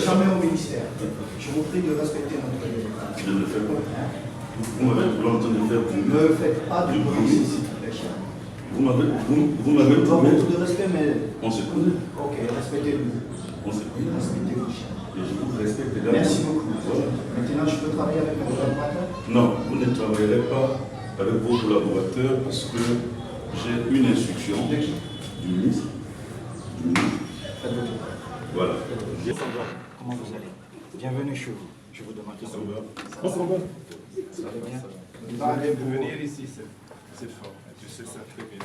jamais au ministère. Je vous prie de respecter notre débat. Je ne le fais pas. Vous m'avez l'entendre de faire pour Ne me faites pas de bruit, s'il vous plaît. Vous m'avez Je dois beaucoup de respect, mais... On se connaît. Ok, respectez-vous. On se connaît. Respectez-vous. Et je vous respecte également. Merci beaucoup. Voilà. Maintenant, je peux travailler avec un collaborateur? Non, vous ne travaillerez pas avec vos collaborateurs parce que j'ai une instruction du ministre. Faites votre travail. Voilà. Comment vous allez? Bienvenue chez vous. Je vous demande de savoir. Ça va bien? De venir ici, c'est fort. Tu sais ça très bien.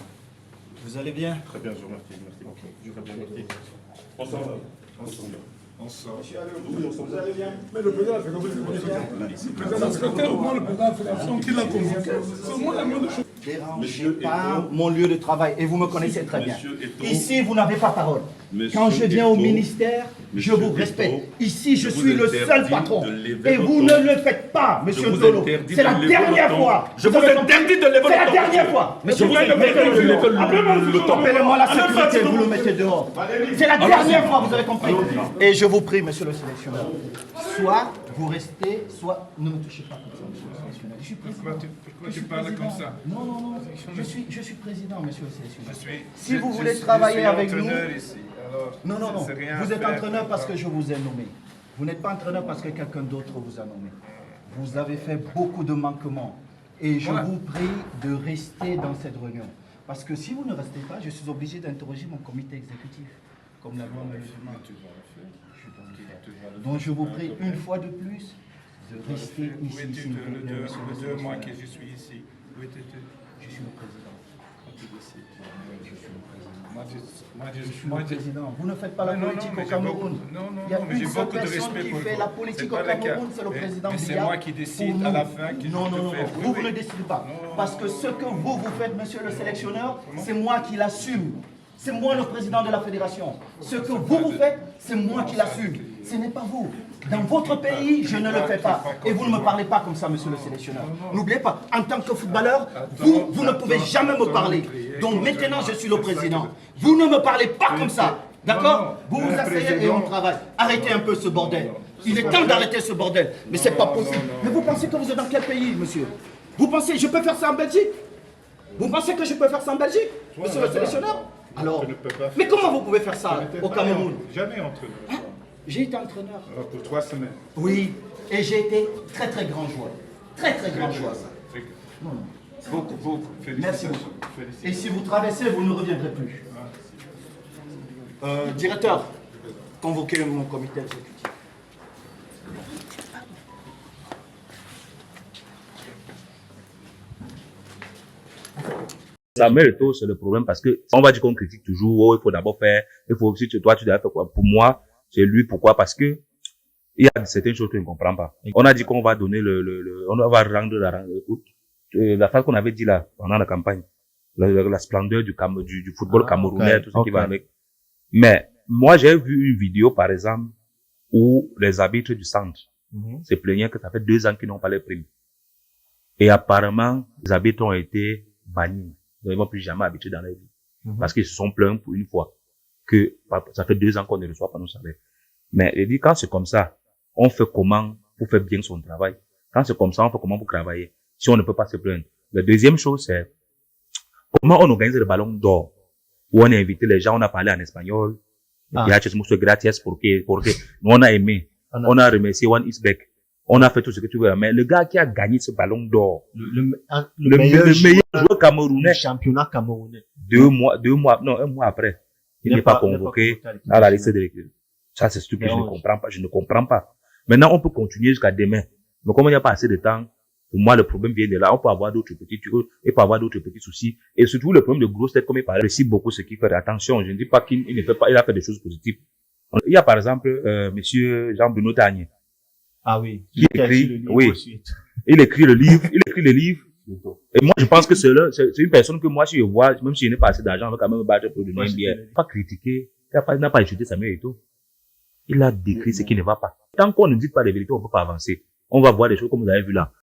Vous allez bien? Très bien, je vous remercie. Merci. Je vous remercie. On s'en va. On sort. Vous allez bien? Mais le président, c'est comme le président, secrétaire, au moins le président de la fédération qui l'a convoqué. C'est au moins la moindre chose. Dérangez pas mon lieu de travail et vous me connaissez très bien. Monsieur Eto'o. Ici, vous n'avez pas parole. Monsieur Quand je viens au Eto'o. ministère, je Monsieur vous Eto'o. respecte. Ici, je Je vous suis le seul interdis patron. de lever Et vous votre ne le faites pas, monsieur vous Dolo. interdis C'est de la lever dernière le ton. fois. Je vous avez compris? interdis de lever le C'est la ton, dernière monsieur. fois. Je vous interdis de lever le ton. Appelez-moi la sécurité, vous le mettez dehors. C'est la dernière fois, vous avez compris. Et je vous prie, monsieur le sélectionneur, soit vous restez, soit ne me touchez pas comme ça, monsieur le sélectionneur. Je suis président. Pourquoi tu parles comme ça? Non, non, non, je suis président, monsieur le sélectionneur. Si Je vous suis- voulez je travailler suis avec nous... entraîneur ici. Alors, Non, non, non. c'est rien à Vous êtes faire. entraîneur parce que je vous ai nommé. Vous n'êtes pas entraîneur parce que quelqu'un d'autre vous a nommé. Vous avez fait beaucoup de manquements. Et je Voilà. vous prie de rester dans cette réunion. Parce que si vous ne restez pas, je suis obligé d'interroger mon comité exécutif. Comme la loi me le demande. Je dois le faire. Donc je vous prie une fois de plus de rester Où ici, es-tu s'il vous plaît, le monsieur le 2 mois sélectionneur. que je suis ici? Où étais-tu? Je suis le président. Je suis ici. Je suis le président. Moi, Je suis le président. Vous ne faites pas la Non, non, politique mais au j'ai beaucoup- Cameroun. non, non, Il y a non, mais une j'ai seule beaucoup de personne respect qui pour fait vous. la politique C'est au pas le cas. Cameroun, c'est le Mais- président mais c'est Biya. moi qui décide Pour à nous. la fin qui Non, je non, te non, fais. non. Oui, Vous oui. ne décidez pas. Non, Parce que ce que vous faites, monsieur le sélectionneur, c'est moi qui l'assume. C'est moi le président de la fédération. Ce que vous faites, c'est moi qui l'assume. Ce n'est pas vous. Dans votre pays, je ne le fais pas. Et vous ne me parlez pas comme ça, monsieur le sélectionneur. N'oubliez pas, en tant que footballeur, vous ne pouvez jamais me parler. Donc maintenant, je suis le président. Vous ne me parlez pas comme ça. D'accord? Vous vous asseyez et on travaille. Arrêtez un peu ce bordel. Il est temps d'arrêter ce bordel. Mais c'est pas possible. Mais vous pensez que vous êtes dans quel pays, monsieur? Vous pensez, je peux faire ça en Belgique? Vous pensez que je peux faire ça en Belgique, monsieur le sélectionneur? Alors, Je ne peux pas mais faire comment vous pouvez faire ça au Cameroun? Jamais entraîneur. Hein? J'ai été entraîneur. Pour 3 semaines. Oui, et j'ai été très très grand joueur. Très très grand joueur. Non, non. Beaucoup, beaucoup. Merci Félicitations. beaucoup. Et Félicitations. si vous traversez, vous ne reviendrez plus. Directeur, convoquez mon comité exécutif. Samuel Eto'o, c'est le problème parce que on va dire qu'on critique toujours, oh, il faut d'abord faire, il faut aussi, toi, tu dois faire quoi. Pour moi, c'est lui, pourquoi? Parce que il y a certaines choses que je ne comprends pas. On a dit qu'on va donner on va rendre la phrase qu'on avait dit là, pendant la campagne. La splendeur du football camerounais, ok, tout ce qui va ok. avec. Mais, moi, j'ai vu une vidéo, par exemple, où les arbitres du centre se plaignaient que ça fait 2 ans qu'ils n'ont pas les primes. Et apparemment, les arbitres ont été bannis. Ils ne vont plus jamais arbitrer dans la vie. Parce qu'ils se sont plaints pour une fois que ça fait 2 ans qu'on ne reçoit pas nos salaires. Mais il dit, quand c'est comme ça, on fait comment pour faire bien son travail? Quand c'est comme ça, on fait comment pour travailler? Si on ne peut pas se plaindre. La deuxième chose, c'est comment on organise le ballon d'or? Où on a invité les gens, on a parlé en espagnol. Gracias, muchas gracias, porque nous on a aimé. On a remercié One Isbeck. On a fait tout ce que tu veux. Mais le gars qui a gagné ce ballon d'or, le meilleur joueur camerounais, du championnat camerounais. 2 mois, non, 1 mois après, il n'est pas convoqué à la liste de l'équipe. Ça, c'est ce que je ne comprends pas. Je ne comprends pas. Maintenant, on peut continuer jusqu'à demain. Mais comme il n'y a pas assez de temps, pour moi, le problème vient de là. On peut avoir d'autres petits trucs, et peut avoir d'autres petits soucis. Et surtout, le problème de grosse tête, comme il parle, réussit beaucoup ce qu'il fait. Attention, je ne dis pas qu'il ne fait pas, il a fait des choses positives. Il y a par exemple, monsieur Jean-Bruno Tagné. Ah oui. Qui écrit, oui. Il écrit le livre. Et moi, je pense que c'est une personne que moi, si je vois, même si je n'ai pas assez d'argent, je vais quand même me battre pour donner une bière. Pas critiquer. Il n'a pas insulté Samuel Eto'o. Il a décrit ce qui ne va pas. Tant qu'on ne dit pas les vérités, on ne peut pas avancer. On va voir des choses comme vous avez vu là.